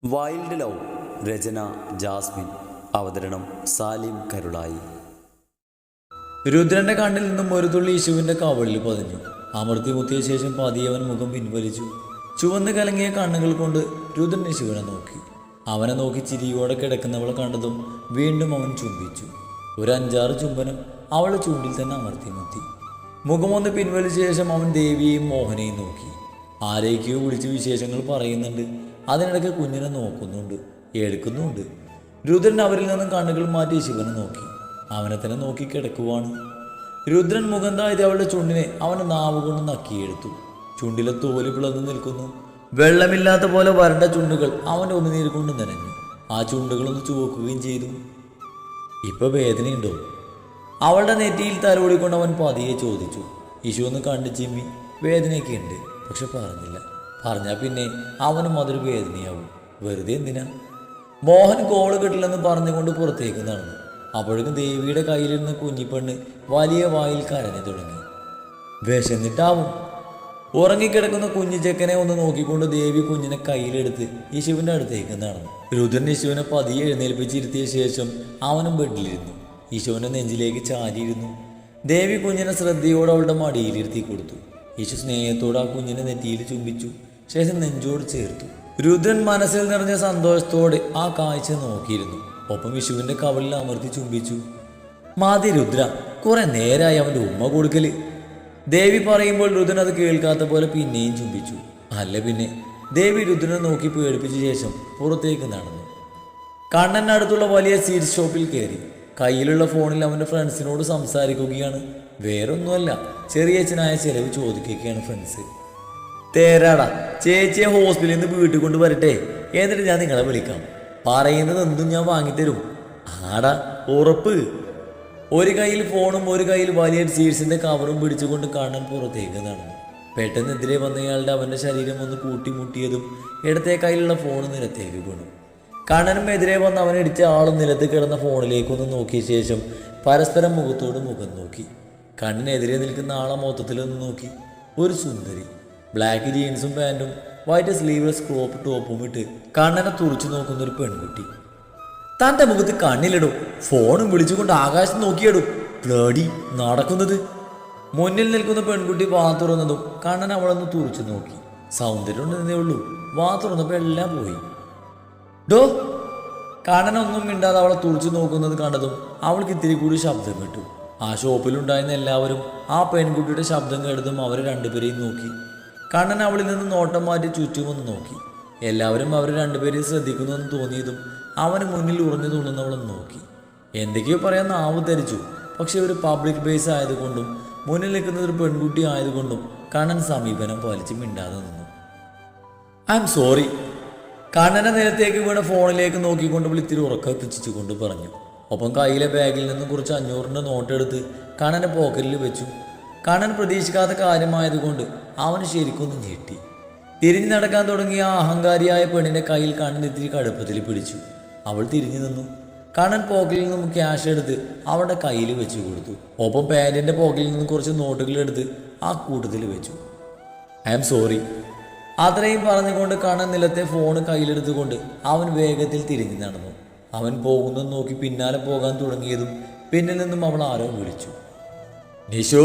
Wild love. രചന Jasmine. അവതരണം സാലിം കരുളായി. രുദ്രന്റെ കണ്ണിൽ നിന്നും ഒരു തുള്ളി യേശുവിന്റെ കവളിൽ പതിഞ്ഞു. അമർത്തി മുത്തിയ ശേഷം പതിയെ അവൻ മുഖം പിൻവലിച്ചു. ചുവന്ന് കലങ്ങിയ കണ്ണുകൾ കൊണ്ട് രുദ്രൻ യേശുവിനെ നോക്കി. അവനെ നോക്കി ചിരിയോടെ കിടക്കുന്നവളെ കണ്ടതും വീണ്ടും അവൻ ചുംബിച്ചു. ഒരു 5-6 ചുംബനം അവളെ ചൂണ്ടിൽ തന്നെ അമർത്തി മുത്തി. മുഖമൊന്ന് പിൻവലിച്ച ശേഷം അവൻ ദേവിയെയും മോഹനെയും നോക്കി. ആരേക്കോ വിളിച്ച് വിശേഷങ്ങൾ പറയുന്നുണ്ട്. അതിനിടയ്ക്ക് കുഞ്ഞിനെ നോക്കുന്നുണ്ട്, എടുക്കുന്നുണ്ട്. രുദ്രൻ അവരിൽ നിന്നും കണ്ണുകൾ മാറ്റി ശിവനെ നോക്കി. അവനെ തന്നെ നോക്കി കിടക്കുവാണ്. രുദ്രൻ മുഖം താഴ്ത്തി അവളുടെ ചുണ്ടിനെ അവൻ്റെ നാവ് കൊണ്ട് നക്കിയെടുത്തു. ചുണ്ടിലെ തോല് പിളർന്നു നിൽക്കുന്നു. വെള്ളമില്ലാത്ത പോലെ വരണ്ട ചുണ്ടുകൾ അവൻ്റെ ഉമിനീര് കൊണ്ട് നനഞ്ഞു. ആ ചുണ്ടുകളൊന്ന് ചുവക്കുകയും ചെയ്തു. ഇപ്പൊ വേദനയുണ്ടോ? അവളുടെ നെറ്റിയിൽ തലോടിക്കൊണ്ട് അവൻ പതിയെ ചോദിച്ചു. യേശു ഒന്ന് കണ്ടു ചിമ്മി. വേദനയൊക്കെ ഉണ്ട്, പക്ഷെ പറഞ്ഞില്ല. പറഞ്ഞാൽ പിന്നെ അവനും അതൊരു വേദനയാവും. വെറുതെ എന്തിനാ? മോഹൻ കോള് കിട്ടില്ലെന്ന് പറഞ്ഞുകൊണ്ട് പുറത്തേക്ക് നടന്നു. അപ്പോഴേക്കും ദേവിയുടെ കയ്യിലിരുന്ന കുഞ്ഞിപ്പെണ്ണ് വലിയ വായിൽ കരഞ്ഞു തുടങ്ങി. വിശന്നിട്ടാവും. ഉറങ്ങിക്കിടക്കുന്ന കുഞ്ഞു ചെക്കനെ ഒന്ന് നോക്കിക്കൊണ്ട് ദേവി കുഞ്ഞിനെ കയ്യിലെടുത്ത് യേശുവിൻ്റെ അടുത്തേക്ക് നടന്നു. രുദ്രൻ യേശുവിനെ പതിയെ എഴുന്നേൽപ്പിച്ചിരുത്തിയ ശേഷം അവനും ബെഡിലിരുന്നു. യേശുവിൻ്റെ നെഞ്ചിലേക്ക് ചാരിയിരുന്നു. ദേവി കുഞ്ഞിനെ ശ്രദ്ധയോടെ അവളുടെ മടിയിലിരുത്തി കൊടുത്തു. യേശു സ്നേഹത്തോടെ ആ കുഞ്ഞിനെ നെറ്റിയിൽ ചുംബിച്ചു. ശേഷം നെഞ്ചോട് ചേർത്തു. രുദ്രൻ മനസ്സിൽ നിറഞ്ഞ സന്തോഷത്തോടെ ആ കാഴ്ച നോക്കിയിരുന്നു. ഒപ്പം യേശുവിൻ്റെ കവളിൽ അമർത്തി ചുംബിച്ചു. മതി രുദ്ര, കുറെ നേരമായി അവൻ്റെ ഉമ്മ കൊടുക്കല്. ദേവി പറയുമ്പോൾ രുദ്രൻ അത് കേൾക്കാത്ത പോലെ പിന്നെയും ചുംബിച്ചു. അല്ല പിന്നെ. ദേവി രുദ്രനെ നോക്കി പേടിപ്പിച്ച ശേഷം പുറത്തേക്ക് നടന്നു. കണ്ണനടുത്തുള്ള വലിയ സീറ്റ് ഷോപ്പിൽ കയറി. കയ്യിലുള്ള ഫോണിൽ അവൻ്റെ ഫ്രണ്ട്സിനോട് സംസാരിക്കുകയാണ്. വേറൊന്നുമല്ല, ചെറിയച്ഛനായ ചെലവ് ചോദിക്കുകയാണ് ഫ്രണ്ട്സ്. തേരാടാ, ചേച്ചിയെ ഹോസ്പിറ്റലിൽ നിന്ന് വീട്ടിൽ കൊണ്ട് വരട്ടെ, എന്നിട്ട് ഞാൻ നിങ്ങളെ വിളിക്കാം. പറയുന്നത് എന്തും ഞാൻ വാങ്ങിത്തരും. ആടാ, ഉറപ്പ്. ഒരു കയ്യിൽ ഫോണും ഒരു കയ്യിൽ വലിയ സീറ്റ്സിന്റെ കവറും പിടിച്ചുകൊണ്ട് കണ്ണൻ പുറത്തേക്ക് നടന്നു. പെട്ടെന്നെതിരെ വന്നയാളുടെ അവൻ്റെ ശരീരം ഒന്ന് കൂട്ടിമുട്ടിയതും ഇടത്തെ കയ്യിലുള്ള ഫോൺ നിലത്തേക്ക് വീണു. കണ്ണനും എതിരെ വന്ന് അവനിടിച്ച ആളും നിലത്ത് കിടന്ന ഫോണിലേക്കൊന്ന് നോക്കിയ ശേഷം പരസ്പരം മുഖത്തോട് മുഖം നോക്കി. കണ്ണിനെതിരെ നിൽക്കുന്ന ആളെ മൊത്തത്തിലൊന്ന് നോക്കി. ഒരു സുന്ദരി, ബ്ലാക്ക് ജീൻസും പാൻറ്റും വൈറ്റ് സ്ലീവ്ലെസ് ക്രോപ്പ് ടോപ്പും ഇട്ട് കണ്ണനെ തുറച്ചു നോക്കുന്നൊരു പെൺകുട്ടി. തൻ്റെ മുഖത്ത് കണ്ണിലിടും. ഫോണും വിളിച്ചുകൊണ്ട് ആകാശം നോക്കിയിടും. ബ്ലഡി നടക്കുന്നത്. മുന്നിൽ നിൽക്കുന്ന പെൺകുട്ടി വാ തുറന്നതും കണ്ണൻ അവളൊന്ന് തുറച്ചു നോക്കി. സൗന്ദര്യം ഉണ്ടെന്നേ ഉള്ളൂ. വാ തുറന്നപ്പോൾ എല്ലാം പോയി. ഡോ! കണ്ണനൊന്നും മിണ്ടാതെ അവളെ തുറച്ചു നോക്കുന്നത് കണ്ടതും അവൾക്ക് ഇത്തിരി കൂടി ശബ്ദം കിട്ടു. ആ ഷോപ്പിലുണ്ടായിരുന്ന എല്ലാവരും ആ പെൺകുട്ടിയുടെ ശബ്ദം കേട്ടതും അവരെ രണ്ടുപേരെയും നോക്കി. കണ്ണൻ അവളിൽ നിന്ന് നോട്ടം മാറ്റി ചുറ്റുമൊന്ന് നോക്കി. എല്ലാവരും അവർ രണ്ടുപേരെയും ശ്രദ്ധിക്കുന്നുവെന്ന് തോന്നിയതും അവന് മുന്നിൽ ഉറഞ്ഞു തുള്ളുന്നവളൊന്ന് നോക്കി. എന്തൊക്കെയോ പറയാൻ നാവ് ധരിച്ചു. പക്ഷെ ഒരു പബ്ലിക് ബേസ് ആയതുകൊണ്ടും മുന്നിൽ നിൽക്കുന്ന ഒരു പെൺകുട്ടി ആയതുകൊണ്ടും കണ്ണൻ സമീപനം പാലിച്ച് മിണ്ടാതെ നിന്നു. I am sorry. കണ്ണനെ നിലത്തേക്ക് വീണ ഫോണിലേക്ക് നോക്കിക്കൊണ്ട് വിളിത്തിരി ഉറക്കെത്തിച്ചുകൊണ്ട് പറഞ്ഞു. ഒപ്പം കയ്യിലെ ബാഗിൽ നിന്നും കുറച്ച് 500-ന്റെ നോട്ടെടുത്ത് കണ്ണൻ്റെ പോക്കറ്റിൽ വെച്ചു. കണ്ണൻ പ്രതീക്ഷിക്കാത്ത കാര്യമായതുകൊണ്ട് അവന് ശരിക്കൊന്നും ഞെട്ടി. തിരിഞ്ഞു നടക്കാൻ തുടങ്ങിയ ആ അഹങ്കാരിയായ പെണ്ണിൻ്റെ കയ്യിൽ കണ്ണൻ ഇത്തിരി കടുപ്പത്തിൽ പിടിച്ചു. അവൾ തിരിഞ്ഞു നിന്നു. കണ്ണൻ പോക്കറ്റിൽ നിന്നും ക്യാഷ് എടുത്ത് അവളുടെ കയ്യിൽ വെച്ചു കൊടുത്തു. ഒപ്പം പാൻറ്റിൻ്റെ പോക്കറ്റിൽ നിന്നും കുറച്ച് നോട്ടുകൾ എടുത്ത് ആ കൂട്ടത്തിൽ വെച്ചു. I am sorry. അത്രയും പറഞ്ഞുകൊണ്ട് കണ്ണൻ നിലത്തെ ഫോണ് കയ്യിലെടുത്തുകൊണ്ട് അവൻ വേഗത്തിൽ തിരിഞ്ഞു നടന്നു. അവൻ പോകുന്നത് നോക്കി പിന്നാലെ പോകാൻ തുടങ്ങിയതും പിന്നിൽ നിന്നും അവൾ ആരോ വിളിച്ചു. നിഷോ!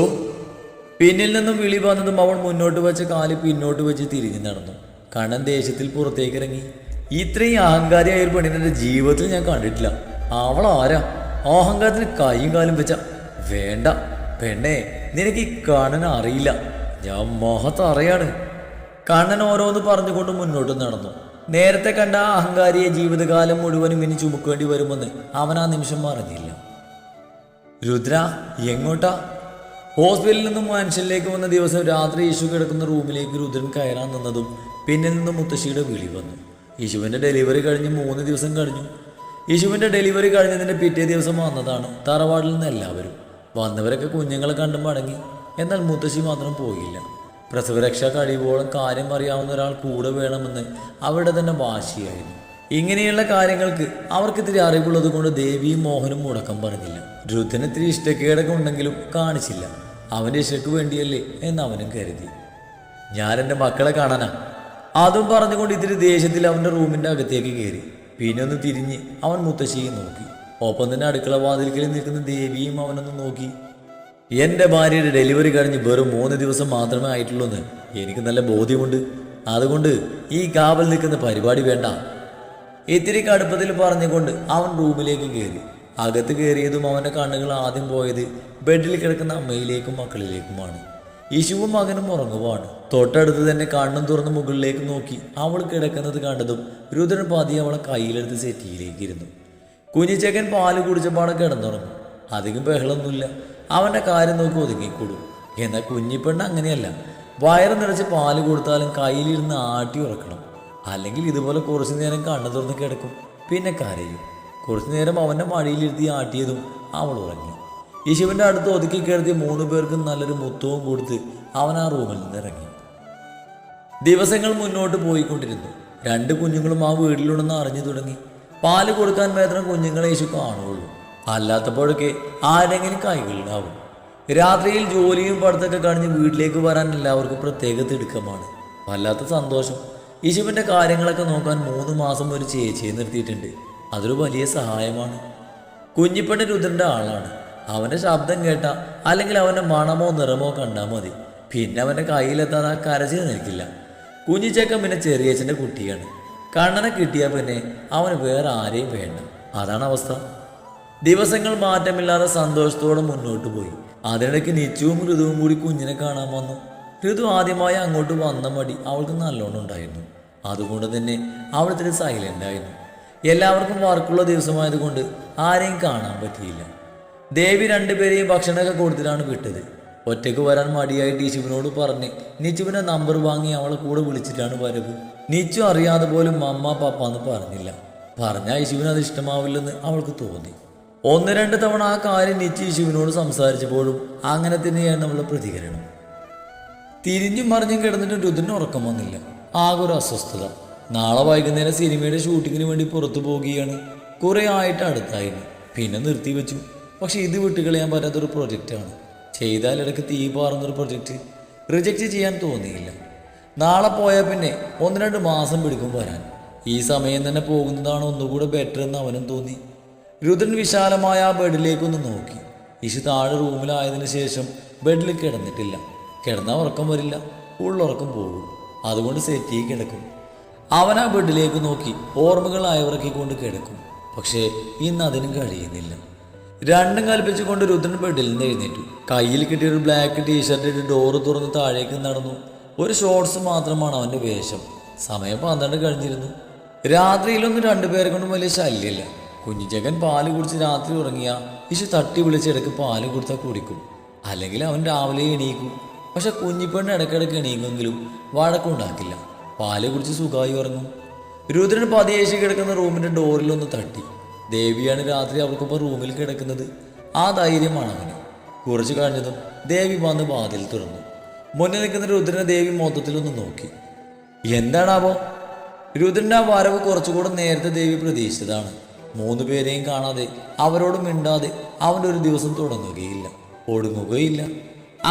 പിന്നിൽ നിന്നും വിളി വന്നതും അവൾ മുന്നോട്ട് വെച്ച കാല് പിന്നോട്ട് വെച്ച് തിരിഞ്ഞു നടന്നു. കണ്ണൻ ദേഷ്യത്തിൽ പുറത്തേക്ക് ഇറങ്ങി. ഇത്രയും അഹങ്കാരിയായ ഒരു പെണ്ണിനെ ജീവിതത്തിൽ ഞാൻ കണ്ടിട്ടില്ല. അവൾ ആരാ? അഹങ്കാരത്തിന് കൈയും കാലും വെച്ച. വേണ്ട പെണ്ണേ, നിനക്ക് ഈ കണ്ണനെ അറിയില്ല. ഞാൻ മഹത്തറിയാണ്. കണ്ണൻ ഓരോന്ന് പറഞ്ഞുകൊണ്ട് മുന്നോട്ട് നടന്നു. നേരത്തെ കണ്ട ആ അഹങ്കാരിയെ ജീവിതകാലം മുഴുവനും ഇനി ചുമക്കേണ്ടി വരുമെന്ന് അവൻ ആ നിമിഷം അറിഞ്ഞില്ല. രുദ്ര, എങ്ങോട്ടാ? ഹോസ്പിറ്റലിൽ നിന്നും മനുഷ്യനിലേക്ക് വന്ന ദിവസം രാത്രി യേശു കിടക്കുന്ന റൂമിലേക്ക് രുദ്രൻ കയറാൻ നിന്നതും പിന്നിൽ നിന്നും മുത്തശ്ശിയുടെ വിളി വന്നു. യേശുവിൻ്റെ ഡെലിവറി കഴിഞ്ഞ് 3 ദിവസം കഴിഞ്ഞു. യേശുവിൻ്റെ ഡെലിവറി കഴിഞ്ഞതിൻ്റെ പിറ്റേ ദിവസം വന്നതാണ് തറവാടിൽ നിന്ന് എല്ലാവരും. വന്നവരൊക്കെ കുഞ്ഞുങ്ങളെ കണ്ടു മടങ്ങി. എന്നാൽ മുത്തശ്ശി മാത്രം പോയില്ല. പ്രസവരക്ഷ കഴിയുമ്പോഴും കാര്യം അറിയാവുന്ന ഒരാൾ കൂടെ വേണമെന്ന് അവരുടെ തന്നെ വാശിയായിരുന്നു. ഇങ്ങനെയുള്ള കാര്യങ്ങൾക്ക് അവർക്കിത്തിരി അറിവുള്ളത് കൊണ്ട് ദേവിയും മോഹനും മുടക്കം പറഞ്ഞില്ല. രുദ്രന് ഇത്തിരി ഇഷ്ടക്കേടൊക്കെ ഉണ്ടെങ്കിലും കാണിച്ചില്ല. അവൻ്റെ ഇഷ്ടക്ക് വേണ്ടിയല്ലേ എന്ന് അവനും കരുതി. ഞാൻ എൻ്റെ മക്കളെ കാണാനാ. അതും പറഞ്ഞുകൊണ്ട് ഇത്തിരി ദേഷ്യത്തിൽ അവൻ്റെ റൂമിൻ്റെ അകത്തേക്ക് കയറി. പിന്നെ ഒന്ന് തിരിഞ്ഞ് അവൻ മുത്തശ്ശിയെ നോക്കി. ഒപ്പം തന്നെ അടുക്കള വാതിൽക്കൽ നിൽക്കുന്ന ദേവിയും അവനൊന്ന് നോക്കി. എൻ്റെ ഭാര്യയുടെ ഡെലിവറി കഴിഞ്ഞ് വെറും 3 ദിവസം മാത്രമേ ആയിട്ടുള്ളൂ എന്ന് എനിക്ക് നല്ല ബോധ്യമുണ്ട്. അതുകൊണ്ട് ഈ കാവൽ നിൽക്കുന്ന പരിപാടി വേണ്ട. ഇത്തിരി കടുപ്പത്തിൽ പറഞ്ഞുകൊണ്ട് അവൻ റൂമിലേക്ക് കയറി. അകത്ത് കയറിയതും അവൻ്റെ കണ്ണുകൾ ആദ്യം പോയത് ബെഡിൽ കിടക്കുന്ന അമ്മയിലേക്കും മക്കളിലേക്കുമാണ്. ഇശുവും മകനും ഉറങ്ങുവാണ്. തൊട്ടടുത്ത് തന്നെ കണ്ണും തുറന്ന് മുകളിലേക്ക് നോക്കി അവൾ കിടക്കുന്നത് കണ്ടതും രുദ്രൻ പതിയെ അവളെ കയ്യിലെടുത്ത് സെറ്റിയിലേക്ക് ഇരുന്നു. കുഞ്ഞിച്ചക്കൻ പാല് കുടിച്ചപ്പാടെ കിടന്നുറങ്ങും. അധികം ബഹളമൊന്നുമില്ല. അവൻ്റെ കാര്യം നോക്കി ഒതുങ്ങിക്കൂടും. എന്നാൽ കുഞ്ഞിപ്പെണ്ണ് അങ്ങനെയല്ല. വയറ് നിറച്ച് പാല് കൊടുത്താലും കയ്യിലിരുന്ന് ആട്ടി ഉറക്കണം. അല്ലെങ്കിൽ ഇതുപോലെ കുറച്ചു നേരം കണ്ണു തുറന്ന് കിടക്കും, പിന്നെ കരയും. കുറച്ചു നേരം അവൻ്റെ മടിയിലിരുത്തി ആട്ടിയതും അവൾ ഉറങ്ങി. യേശുവിൻ്റെ അടുത്ത് ഒതുക്കി കിടത്തി 3 പേർക്കും നല്ലൊരു മുത്തവും കൊടുത്ത് അവൻ ആ റൂമിൽ നിന്ന് ഇറങ്ങി. ദിവസങ്ങൾ മുന്നോട്ട് പോയിക്കൊണ്ടിരുന്നു. 2 കുഞ്ഞുങ്ങളും ആ വീട്ടിലുണ്ടെന്ന് അറിഞ്ഞു തുടങ്ങി. പാല് കൊടുക്കാൻ മാത്രം കുഞ്ഞുങ്ങളെ യേശു കാണുകയുള്ളൂ. അല്ലാത്തപ്പോഴൊക്കെ ആരെങ്കിലും കൈകളിലാവും. രാത്രിയിൽ ജോലിയും പഠിത്തമൊക്കെ കഴിഞ്ഞ് വീട്ടിലേക്ക് വരാൻ എല്ലാവർക്കും പ്രത്യേക തിടുക്കമാണ്. വല്ലാത്ത സന്തോഷം. യേശുവിൻ്റെ കാര്യങ്ങളൊക്കെ നോക്കാൻ 3 മാസം ഒരു ചേച്ചിയെ നിർത്തിയിട്ടുണ്ട്. അതൊരു വലിയ സഹായമാണ്. കുഞ്ഞിപ്പെണ്ണ് രുദ്രൻ്റെ ആളാണ്. അവൻ്റെ ശബ്ദം കേട്ടാൽ അല്ലെങ്കിൽ അവൻ്റെ മണമോ നിറമോ കണ്ടാൽ മതി. പിന്നെ അവൻ്റെ കയ്യിലെത്താതെ കരച്ചിൽ നിൽക്കില്ല. കുഞ്ഞിച്ചേക്കൻ പിന്നെ ചെറിയച്ഛൻ്റെ കുട്ടിയാണ്. കണ്ണനെ കിട്ടിയാൽ പിന്നെ അവന് വേറെ ആരെയും വേണ്ട. അതാണ് അവസ്ഥ. ദിവസങ്ങൾ മാറ്റമില്ലാതെ സന്തോഷത്തോടെ മുന്നോട്ട് പോയി. അതിനിടയ്ക്ക് നിച്ചുവും ഋതുവും കൂടി കുഞ്ഞിനെ കാണാൻ വന്നു. ഋതു ആദ്യമായി അങ്ങോട്ട് വന്ന മടി അവൾക്ക് നല്ലോണം ഉണ്ടായിരുന്നു. അതുകൊണ്ട് തന്നെ അവൾ സൈലൻ്റ് ആയിരുന്നു. എല്ലാവർക്കും വർക്കുള്ള ദിവസമായതുകൊണ്ട് ആരെയും കാണാൻ പറ്റിയില്ല. ദേവി 2 പേരെയും ഭക്ഷണമൊക്കെ കൊടുത്തിട്ടാണ് വിട്ടത്. ഒറ്റയ്ക്ക് വരാൻ മടിയായിട്ട് യേശുവിനോട് പറഞ്ഞ് നിച്ചുവിൻ്റെ നമ്പർ വാങ്ങി അവളെ കൂടെ വിളിച്ചിട്ടാണ് വരവ്. നിച്ചു അറിയാതെ പോലും മമ്മ പപ്പ എന്ന് പറഞ്ഞില്ല. പറഞ്ഞാൽ യേശുവിന് അത് ഇഷ്ടമാവില്ലെന്ന് അവൾക്ക് തോന്നി. 1-2 തവണ ആ കാര്യം നിച്ചു യേശുവിനോട് സംസാരിച്ചപ്പോഴും അങ്ങനെ തന്നെയാണ് അവളുടെ പ്രതികരണം. തിരിഞ്ഞും മറിഞ്ഞും കിടന്നിട്ട് രുദ്രന് ഉറക്കം വന്നില്ല. ആകെ ഒരു അസ്വസ്ഥത. നാളെ വൈകുന്നേരം സിനിമയുടെ ഷൂട്ടിങ്ങിന് വേണ്ടി പുറത്തു പോവുകയാണ്. കുറേ ആയിട്ട് അടുത്തായിരുന്നു. പിന്നെ നിർത്തിവെച്ചു. പക്ഷെ ഇത് വിട്ടുകളയാൻ പറ്റാത്തൊരു പ്രൊജക്റ്റാണ്. ചെയ്താൽ ഇടയ്ക്ക് തീ പാറുന്നൊരു പ്രൊജക്റ്റ്. റിജക്റ്റ് ചെയ്യാൻ തോന്നിയില്ല. നാളെ പോയാൽ പിന്നെ 1-2 മാസം പിടിക്കും വരാൻ. ഈ സമയം തന്നെ പോകുന്നതാണ് ഒന്നുകൂടെ ബെറ്റർ എന്ന് അവനും തോന്നി. രുദ്രൻ വിശാലമായ ആ ബെഡിലേക്കൊന്ന് നോക്കി. ഇഷു താഴെ റൂമിലായതിനു ശേഷം ബെഡിൽ കിടന്നിട്ടില്ല. കിടന്നാൽ ഉറക്കം വരില്ല, ഉള്ളുറക്കം പോകും. അതുകൊണ്ട് സെറ്റി കിടക്കും. അവൻ ആ ബെഡിലേക്ക് നോക്കി ഓർമ്മകൾ അയവിറക്കിക്കൊണ്ട് കിടക്കും. പക്ഷേ ഇന്ന് അതിനും കഴിയുന്നില്ല. രണ്ടും കൽപ്പിച്ചുകൊണ്ട് രുദ്രൻ ബെഡിൽ നിന്ന് എഴുന്നേറ്റു. കയ്യിൽ കിട്ടിയൊരു ബ്ലാക്ക് ടീഷർട്ട് ഇട്ട് ഡോറ് തുറന്ന് താഴേക്ക് നടന്നു. ഒരു ഷോർട്സ് മാത്രമാണ് അവൻ്റെ വേഷം. സമയം 12 കഴിഞ്ഞിരുന്നു. രാത്രിയിലൊന്നും 2 പേരെ കൊണ്ടും വലിയ ശല്യമില്ല. കുഞ്ഞിച്ചക്കൻ പാല് കുടിച്ച് രാത്രി ഉറങ്ങിയ ഇഷു തട്ടി വിളിച്ചിടയ്ക്ക് പാല് കൊടുത്താൽ കുടിക്കും. അല്ലെങ്കിൽ അവൻ രാവിലെ എണീക്കും. പക്ഷെ കുഞ്ഞിപ്പെണ്ണ് ഇടയ്ക്കിടയ്ക്ക് എണീക്കുമെങ്കിലും വഴക്കുണ്ടാക്കില്ല. പാല് കുടിച്ച് സുഖമായി ഉറങ്ങും. രുദ്രൻ പതിയേശി കിടക്കുന്ന റൂമിൻ്റെ ഡോറിലൊന്ന് തട്ടി. ദേവിയാണ് രാത്രി അവർക്കൊപ്പം റൂമിൽ കിടക്കുന്നത്. ആ ധൈര്യമാണ് അവന്. കുറച്ച് കഴിഞ്ഞതും ദേവി വന്ന് വാതിൽ തുറന്നു. മുന്നിൽ നിൽക്കുന്ന രുദ്രനെ ദേവി മൊത്തത്തിലൊന്ന് നോക്കി. എന്താണാവോ? രുദ്രൻ്റെ ആ വരവ് കുറച്ചുകൂടെ നേരത്തെ ദേവി പ്രതീക്ഷിച്ചതാണ്. 3 പേരെയും കാണാതെ അവരോട് മിണ്ടാതെ അവൻ്റെ ഒരു ദിവസം തുടങ്ങുകയില്ല, ഒടുങ്ങുകയില്ല.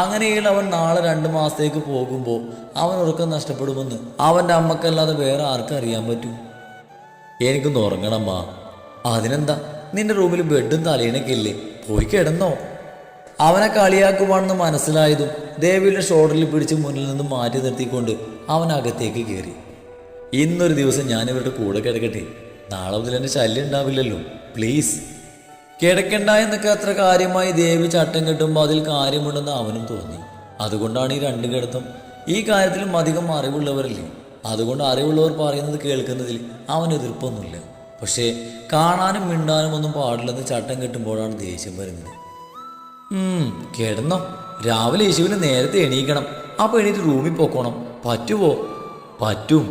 അങ്ങനെയുള്ള അവൻ നാളെ 2 മാസത്തേക്ക് പോകുമ്പോൾ അവൻ ഉറക്കം നഷ്ടപ്പെടുമെന്ന് അവൻ്റെ അമ്മക്കല്ലാതെ വേറെ ആർക്കറിയാൻ പറ്റും? എനിക്കൊന്ന് ഉറങ്ങണമ്മ. അതിനെന്താ, നിന്റെ റൂമിൽ ബെഡും തലയിണൊക്കെ ഇല്ലേ, പോയി കിടന്നോ? അവനെ കളിയാക്കുവാണെന്ന് മനസ്സിലായതും ദേവിയുടെ ഷോൾഡറിൽ പിടിച്ച് മുന്നിൽ നിന്ന് മാറ്റി നിർത്തിക്കൊണ്ട് അവൻ അകത്തേക്ക് കയറി. ഇന്നൊരു ദിവസം ഞാനിവരുടെ കൂടെ കിടക്കട്ടെ. നാളെ മുതൽ എൻ്റെ ശല്യം ഉണ്ടാവില്ലല്ലോ, പ്ലീസ്. കിടക്കണ്ട എന്നൊക്കെ അത്ര കാര്യമായി ദേവി ചട്ടം കെട്ടുമ്പോൾ അതിൽ കാര്യമുണ്ടെന്ന് അവനും തോന്നി. അതുകൊണ്ടാണ് ഈ 2 കിടത്തം. ഈ കാര്യത്തിലും അധികം അറിവുള്ളവരല്ലേ. അതുകൊണ്ട് അറിവുള്ളവർ പറയുന്നത് കേൾക്കുന്നതിൽ അവന് എതിർപ്പൊന്നുമില്ല. പക്ഷേ കാണാനും മിണ്ടാനും ഒന്നും പാടില്ലെന്ന് ചട്ടം കെട്ടുമ്പോഴാണ് ദേഷ്യം വരുന്നത്. കിടന്നോ, രാവിലെ യേശുവിന് നേരത്തെ എണീക്കണം. അപ്പോൾ എണീറ്റ് റൂമിൽ പോക്കോണം. പറ്റുമോ? പറ്റും.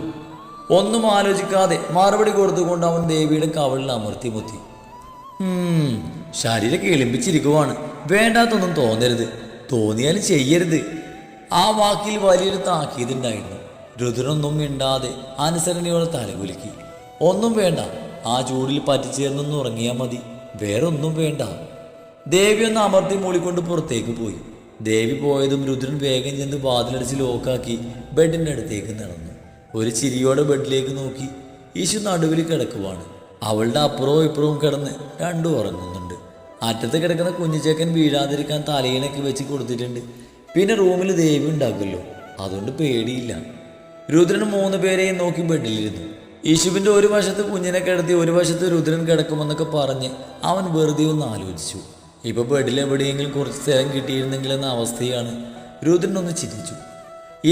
ഒന്നും ആലോചിക്കാതെ മറുപടി കൊടുത്തുകൊണ്ട് അവൻ ദേവിയുടെ കവളിൽ അമർത്തി മുത്തി. ശരീരമൊക്കെ എളിമ്പിച്ചിരിക്കുവാണ്. വേണ്ടാത്തൊന്നും തോന്നരുത്, തോന്നിയാലും ചെയ്യരുത്. ആ വാക്കിൽ വലിയൊരു താക്കീതുണ്ടായിരുന്നു. രുദ്രനൊന്നും മിണ്ടാതെ അനുസരണയോടെ തലകുലുക്കി. ഒന്നും വേണ്ട, ആ ചൂടിൽ പറ്റിച്ചേർന്നൊന്ന് ഉറങ്ങിയാൽ മതി, വേറെ ഒന്നും വേണ്ട. ദേവി ഒന്ന് അമർത്തി മൂളിക്കൊണ്ട് പുറത്തേക്ക് പോയി. ദേവി പോയതും രുദ്രൻ വേഗം ചെന്ന് വാതിലടിച്ച് ലോക്കാക്കി ബെഡിൻ്റെ അടുത്തേക്ക് നടന്നു. ഒരു ചിരിയോടെ ബെഡിലേക്ക് നോക്കി ഈശു നടുവിൽ കിടക്കുവാണ്. അവളുടെ അപ്പുറവും ഇപ്പുറവും കിടന്ന് രണ്ടും ഉറങ്ങുന്നുണ്ട്. അറ്റത്ത് കിടക്കുന്ന കുഞ്ഞിച്ചേക്കൻ വീഴാതിരിക്കാൻ തലയിണക്കി വെച്ച് കൊടുത്തിട്ടുണ്ട്. പിന്നെ റൂമിൽ ദേവി ഉണ്ടാക്കുമല്ലോ, അതുകൊണ്ട് പേടിയില്ല. രുദ്രൻ 3 പേരെയും നോക്കി ബെഡിലിരുന്നു. യേശുവിൻ്റെ ഒരു വശത്ത് കുഞ്ഞിനെ കിടത്തി ഒരു വശത്ത് രുദ്രൻ കിടക്കുമെന്നൊക്കെ പറഞ്ഞ് അവൻ വെറുതെ ഒന്ന് ആലോചിച്ചു. ഇപ്പോൾ ബെഡിൽ എവിടെയെങ്കിലും കുറച്ച് സ്ഥലം കിട്ടിയിരുന്നെങ്കിലെന്ന അവസ്ഥയാണ്. രുദ്രൻ ഒന്ന് ചിരിച്ചു.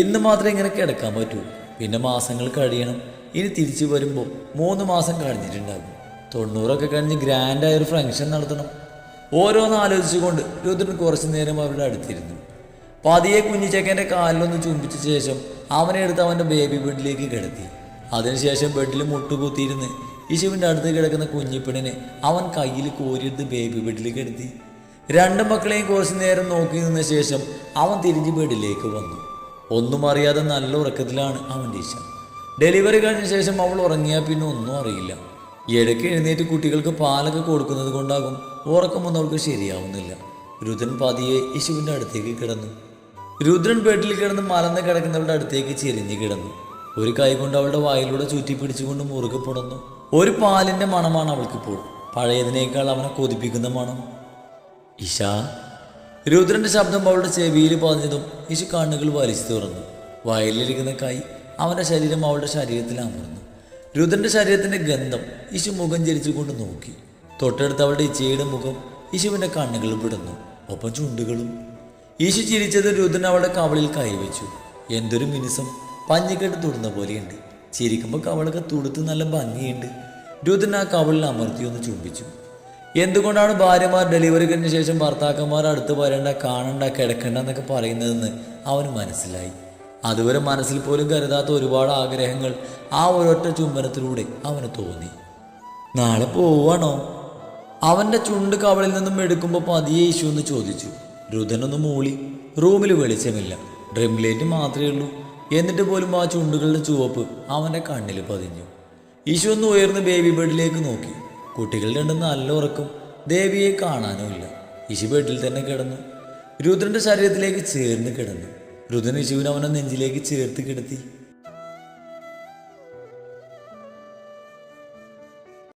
ഇന്ന് മാത്രമേ ഇങ്ങനെ കിടക്കാൻ പറ്റൂ, പിന്നെ മാസങ്ങൾ കഴിയണം. ഇനി തിരിച്ചു വരുമ്പോൾ 3 മാസം കഴിഞ്ഞിട്ടുണ്ടാകും. 90 കഴിഞ്ഞ് ഗ്രാൻഡായൊരു ഫംഗ്ഷൻ നടത്തണം. ഓരോന്ന് ആലോചിച്ചുകൊണ്ട് രുദ്രൻ കുറച്ചു നേരം അവരുടെ അടുത്തിരുന്നു. പതിയെ കുഞ്ഞിച്ചേക്കൻ്റെ കാലിലൊന്ന് ചുംബിച്ച ശേഷം അവനെ എടുത്ത് അവൻ്റെ ബേബി ബെഡിലേക്ക് കിടത്തി. അതിനുശേഷം ബെഡിൽ മുട്ടുകുത്തിയിരുന്ന് യേശുവിൻ്റെ അടുത്ത് കിടക്കുന്ന കുഞ്ഞിപ്പെണ്ണിനെ അവൻ കയ്യിൽ കോരിയെടുത്ത് ബേബി ബെഡിൽ കിടത്തി. 2 മക്കളെയും കുറച്ചു നേരം നോക്കി നിന്ന ശേഷം അവൻ തിരിഞ്ഞ് ബെഡിലേക്ക് വന്നു. ഒന്നും അറിയാതെ നല്ല ഉറക്കത്തിലാണ് അവൻ്റെ ഈശ. ഡെലിവറി കഴിഞ്ഞ ശേഷം അവൾ ഉറങ്ങിയാൽ പിന്നെ ഒന്നും അറിയില്ല. ഇടയ്ക്ക് എഴുന്നേറ്റ് കുട്ടികൾക്ക് പാലൊക്കെ കൊടുക്കുന്നത് കൊണ്ടാകും ഉറക്കമൊന്നും അവൾക്ക് ശരിയാവുന്നില്ല. രുദ്രൻ പതിയെ യേശുവിൻ്റെ അടുത്തേക്ക് കിടന്നു. രുദ്രൻ ബെഡിൽ കിടന്ന് മലന്ന് കിടക്കുന്നവളുടെ അടുത്തേക്ക് ചെരിഞ്ഞ് കിടന്നു. ഒരു കൈ കൊണ്ട് അവളുടെ വായിലൂടെ ചുറ്റി പിടിച്ചുകൊണ്ട് മുറുകെ പുടന്നു. ഒരു പാലിൻ്റെ മണമാണ് അവൾക്കിപ്പോൾ, പഴയതിനേക്കാൾ അവനെ കൊതിപ്പിക്കുന്ന മണം. ഇഷ. രുദ്രൻ്റെ ശബ്ദം അവളുടെ ചെവിയിൽ പതിഞ്ഞതും ഈശു കണ്ണുകൾ വലിച്ചു തുറന്നു. വയലിലിരിക്കുന്ന കൈ അവൻ്റെ ശരീരം അവളുടെ ശരീരത്തിൽ അമർന്നു. രുദ്രൻ്റെ ശരീരത്തിൻ്റെ ഗന്ധം ഈശു മുഖം ചരിച്ചുകൊണ്ട് നോക്കി. തൊട്ടടുത്ത് അവളുടെ ഇച്ചയുടെ മുഖം യേശുവിൻ്റെ കണ്ണുകൾ വിടുന്നു, ഒപ്പം ചുണ്ടുകളും. ഈശു ചിരിച്ചത് രുദ്രൻ അവളുടെ കവളിൽ കൈവച്ചു. എന്തൊരു മിനുസം, പഞ്ഞിക്കെട്ട് തൊടുന്ന പോലെയുണ്ട്. ചിരിക്കുമ്പോൾ കവളൊക്കെ തുടുത്ത് നല്ല ഭംഗിയുണ്ട്. രുദ്രൻ ആ കവളിൽ അമർത്തി ഒന്ന് ചുംബിച്ചു. എന്തുകൊണ്ടാണ് ഭാര്യമാർ ഡെലിവറി കഴിഞ്ഞ ശേഷം ഭർത്താക്കന്മാർ അടുത്ത് വരേണ്ട, കാണണ്ട, കിടക്കണ്ട എന്നൊക്കെ പറയുന്നതെന്ന് അവന് മനസ്സിലായി. അതുവരെ മനസ്സിൽ പോലും കരുതാത്ത ഒരുപാട് ആഗ്രഹങ്ങൾ ആ ഒരൊറ്റ ചുംബനത്തിലൂടെ അവന് തോന്നി. നാളെ പോവാണോ? അവൻ്റെ ചുണ്ട് കവളിൽ നിന്നും എടുക്കുമ്പോൾ പതിയെ യേശു എന്ന് ചോദിച്ചു. രുദ്രനൊന്ന് മൂളി. റൂമിൽ വെളിച്ചമില്ല, ഡ്രിം ലൈറ്റ് മാത്രമേ ഉള്ളൂ. എന്നിട്ട് പോലും ആ ചുണ്ടുകളുടെ ചുവപ്പ് അവൻ്റെ കണ്ണിൽ പതിഞ്ഞു. യേശു ഒന്ന് ഉയർന്ന് ബേബി ബെഡിലേക്ക് നോക്കി. കുട്ടികൾ രണ്ടും നല്ല ഉറക്കം. ദേവിയെ കാണാനുമില്ല. യേശു ബെഡിൽ തന്നെ കിടന്നു. രുദ്രൻ്റെ ശരീരത്തിലേക്ക് ചേർന്ന് കിടന്നു. രുദ്രൻ യേശുവിനെ അവനെ നെഞ്ചിലേക്ക് ചേർത്ത് കിടത്തി.